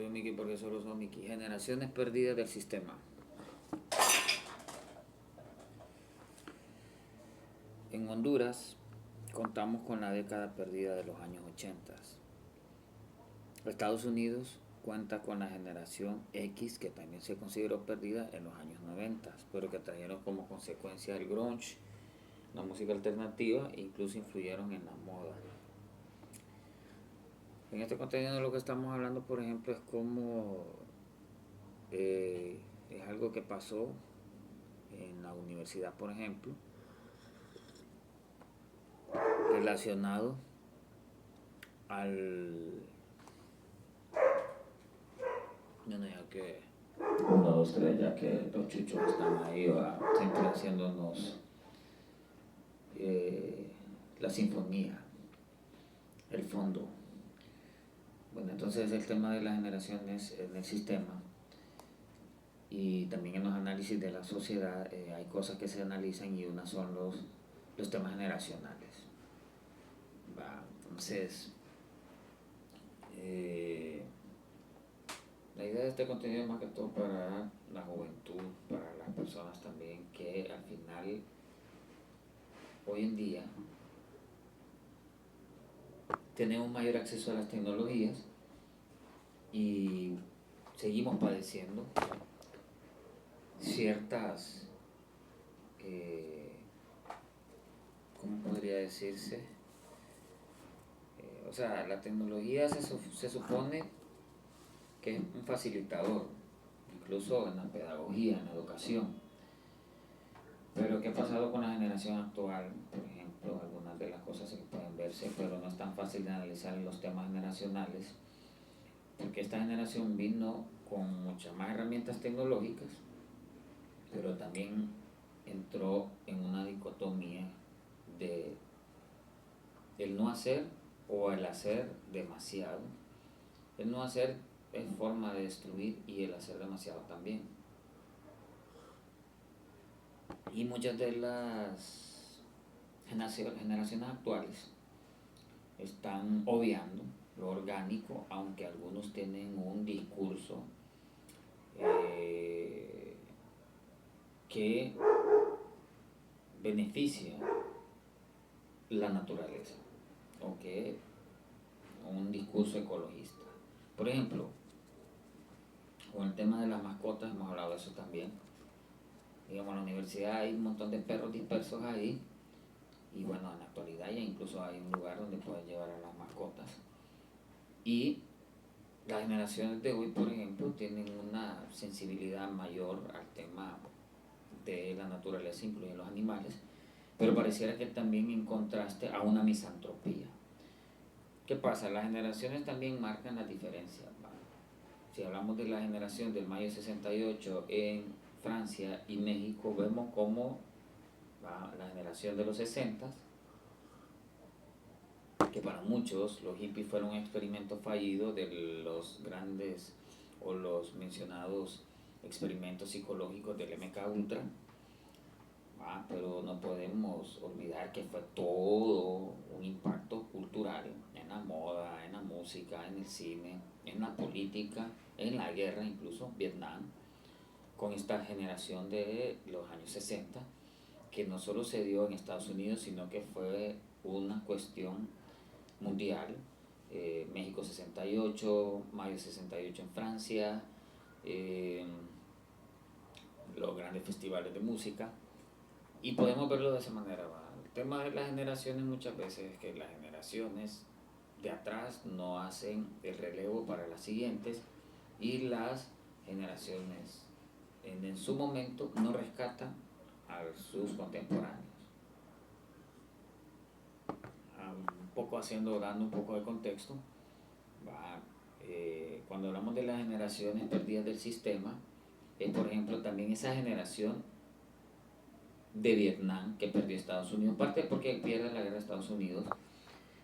Soy Miki porque solo soy Miki. Generaciones perdidas del sistema. En Honduras contamos con la década perdida de los años 80. Estados Unidos cuenta con la generación X, que también se consideró perdida en los años 90, pero que trajeron como consecuencia el grunge, la música alternativa e incluso influyeron en la moda. En este contenido lo que estamos hablando, por ejemplo, es como es algo que pasó en la universidad, por ejemplo, relacionado al... Bueno, ya que... 1, 2, 3, ya que los chuchos están ahí, siempre haciéndonos la sinfonía, el fondo. Bueno, entonces el tema de las generaciones en el sistema y también en los análisis de la sociedad hay cosas que se analizan y unas son los temas generacionales. Entonces, la idea de este contenido es más que todo para la juventud, para las personas también que al final, hoy en día, tenemos mayor acceso a las tecnologías y seguimos padeciendo ciertas, ¿cómo podría decirse? O sea, la tecnología se supone que es un facilitador, incluso en la pedagogía, en la educación. Pero ¿qué ha pasado con la generación actual? Por ejemplo, algunas de las cosas que pueden verse, pero no es tan fácil de analizar en los temas generacionales, porque esta generación vino con muchas más herramientas tecnológicas, pero también entró en una dicotomía de el no hacer o el hacer demasiado. El no hacer es forma de destruir y el hacer demasiado también. Y muchas de las generaciones actuales están obviando lo orgánico, aunque algunos tienen un discurso que beneficia la naturaleza, o que un discurso ecologista. Por ejemplo, con el tema de las mascotas hemos hablado de eso también. Digamos, en la universidad hay un montón de perros dispersos ahí, y bueno, en la actualidad ya incluso hay un lugar donde pueden llevar a las mascotas. Y las generaciones de hoy, por ejemplo, tienen una sensibilidad mayor al tema de la naturaleza, incluyen los animales, pero pareciera que también en contraste a una misantropía. ¿Qué pasa? Las generaciones también marcan las diferencias. Si hablamos de la generación del mayo 68 en Francia y México, vemos cómo la generación de los 60, que para muchos los hippies fueron un experimento fallido de los grandes o los mencionados experimentos psicológicos del MK Ultra, pero no podemos olvidar que fue todo un impacto cultural en la moda, en la música, en el cine, en la política, en la guerra, incluso Vietnam, con esta generación de los años 60, que no solo se dio en Estados Unidos, sino que fue una cuestión mundial. México 68, mayo 68 en Francia, los grandes festivales de música, y podemos verlo de esa manera. El tema de las generaciones muchas veces es que las generaciones de atrás no hacen el relevo para las siguientes, y las generaciones en su momento no rescatan a sus contemporáneos. Un poco dando un poco de contexto, cuando hablamos de las generaciones perdidas del sistema, es por ejemplo también esa generación de Vietnam que perdió Estados Unidos, parte porque pierde la guerra de Estados Unidos,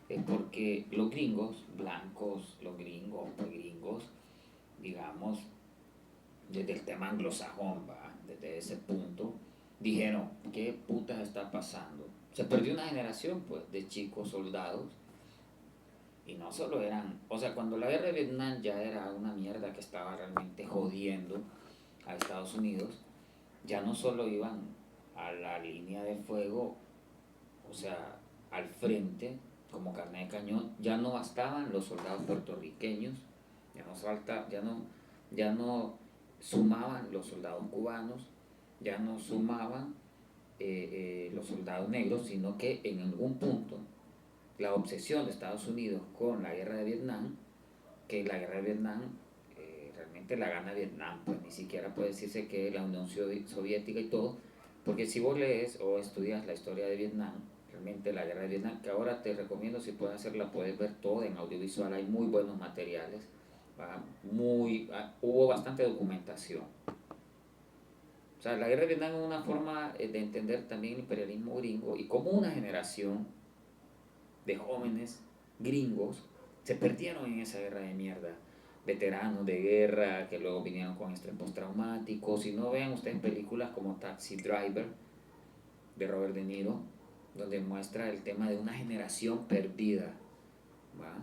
es porque los gringos, blancos, los gringos, digamos, desde el tema anglosajón, desde ese punto, dijeron, ¿qué putas está pasando? Se perdió una generación pues de chicos soldados Y no solo eran, o sea, cuando la guerra de Vietnam ya era una mierda que estaba realmente jodiendo a Estados Unidos, ya no solo iban a la línea de fuego, o sea, al frente, como carne de cañón, ya no bastaban los soldados puertorriqueños, ya no sumaban los soldados cubanos, ya no sumaban los soldados negros, sino que en algún punto la obsesión de Estados Unidos con la guerra de Vietnam, que la guerra de Vietnam realmente la gana Vietnam, pues ni siquiera puede decirse que la Unión Soviética y todo, porque si vos lees o estudias la historia de Vietnam, realmente la guerra de Vietnam, que ahora te recomiendo si puedes hacerla, puedes ver todo en audiovisual, hay muy buenos materiales, hubo bastante documentación. O sea, la guerra de Vietnam es una forma de entender también el imperialismo gringo y cómo una generación de jóvenes gringos se perdieron en esa guerra de mierda. Veteranos de guerra que luego vinieron con estrés postraumático. Si no, vean ustedes películas como Taxi Driver de Robert De Niro, donde muestra el tema de una generación perdida. ¿Va?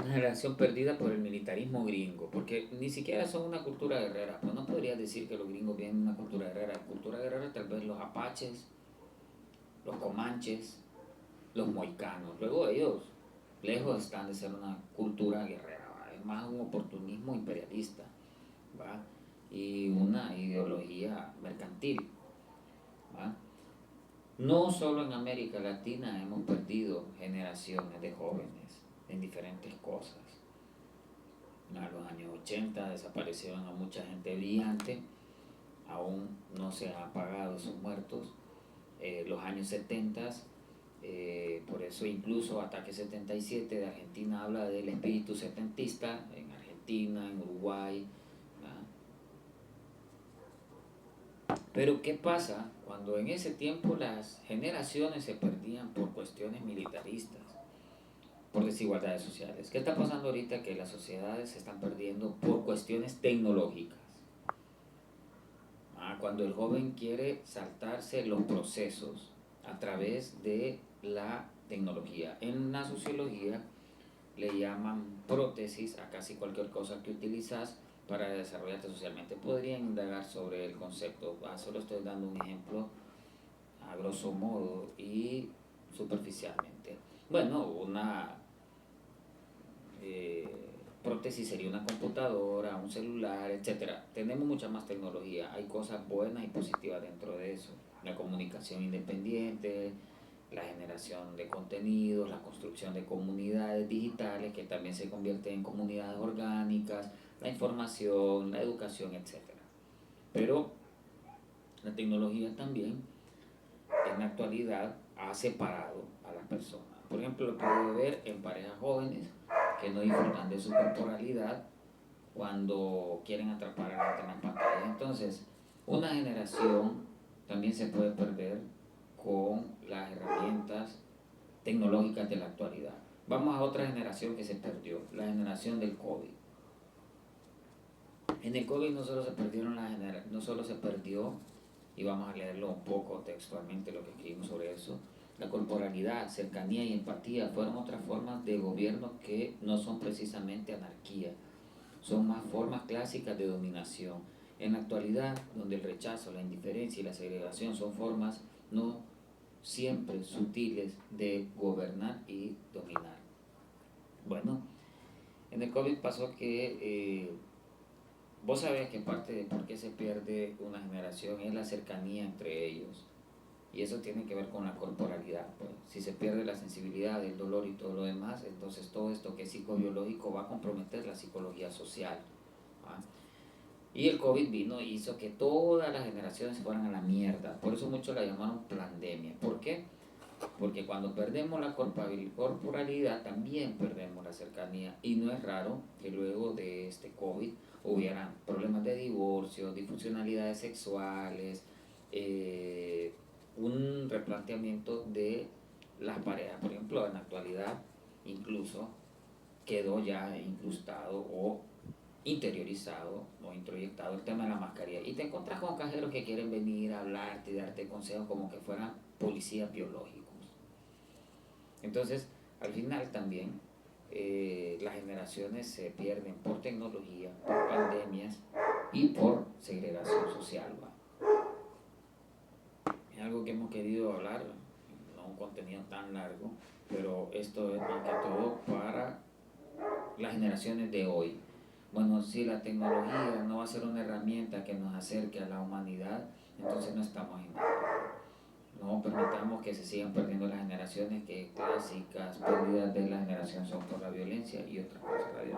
Una generación perdida por el militarismo gringo, porque ni siquiera son una cultura guerrera, pero no podrías decir que los gringos vienen de una cultura guerrera. Cultura guerrera tal vez los apaches, los comanches, los moicanos. Luego ellos, lejos están de ser una cultura guerrera, ¿va? Es más un oportunismo imperialista, ¿va? Y una ideología mercantil, ¿va? No solo en América Latina hemos perdido generaciones de jóvenes en diferentes cosas. A los años 80 desaparecieron a mucha gente brillante, aún no se han apagado esos muertos. Los años 70, por eso incluso Ataque 77 de Argentina habla del espíritu setentista en Argentina, en Uruguay. Pero ¿qué pasa cuando en ese tiempo las generaciones se perdían por cuestiones militaristas, por desigualdades sociales? ¿Qué está pasando ahorita? Que las sociedades se están perdiendo por cuestiones tecnológicas. Cuando el joven quiere saltarse los procesos a través de la tecnología. En la sociología le llaman prótesis a casi cualquier cosa que utilizas para desarrollarte socialmente. Podrían indagar sobre el concepto. Solo estoy dando un ejemplo a grosso modo y superficialmente. Bueno, una prótesis sería una computadora, un celular, etcétera. Tenemos mucha más tecnología, hay cosas buenas y positivas dentro de eso. La comunicación independiente, la generación de contenidos, la construcción de comunidades digitales que también se convierten en comunidades orgánicas, la información, la educación, etcétera. Pero la tecnología también en la actualidad ha separado a las personas. Por ejemplo, lo puedo ver en parejas jóvenes que no disfrutan de su corporalidad cuando quieren atrapar a la gente en la pantalla. Entonces, una generación también se puede perder con las herramientas tecnológicas de la actualidad. Vamos a otra generación que se perdió, la generación del COVID. En el COVID no solo se perdió, y vamos a leerlo un poco textualmente lo que escribimos sobre eso, la corporalidad, cercanía y empatía fueron otras formas de gobierno que no son precisamente anarquía, son más formas clásicas de dominación. En la actualidad, donde el rechazo, la indiferencia y la segregación son formas no siempre sutiles de gobernar y dominar. Bueno, en el COVID pasó que vos sabés que parte de por qué se pierde una generación es la cercanía entre ellos. Y eso tiene que ver con la corporalidad. Pues. Si se pierde la sensibilidad, el dolor y todo lo demás, entonces todo esto que es psicobiológico va a comprometer la psicología social. ¿Va? Y el COVID vino y hizo que todas las generaciones se fueran a la mierda. Por eso muchos la llamaron pandemia. ¿Por qué? Porque cuando perdemos la corporalidad también perdemos la cercanía. Y no es raro que luego de este COVID hubieran problemas de divorcio, disfuncionalidades sexuales, un replanteamiento de las parejas. Por ejemplo, en la actualidad incluso quedó ya incrustado o interiorizado o introyectado el tema de la mascarilla. Y te encuentras con cajeros que quieren venir a hablarte y darte consejos como que fueran policías biológicos. Entonces, Al final también las generaciones se pierden por tecnología, por pandemias y por segregación social, ¿va? Es algo que hemos querido hablar, no un contenido tan largo, pero esto es más que todo para las generaciones de hoy. Bueno, si la tecnología no va a ser una herramienta que nos acerque a la humanidad, entonces no estamos en nada. No permitamos que se sigan perdiendo las generaciones, que clásicas pérdidas de la generación son por la violencia y otras cosas. Radio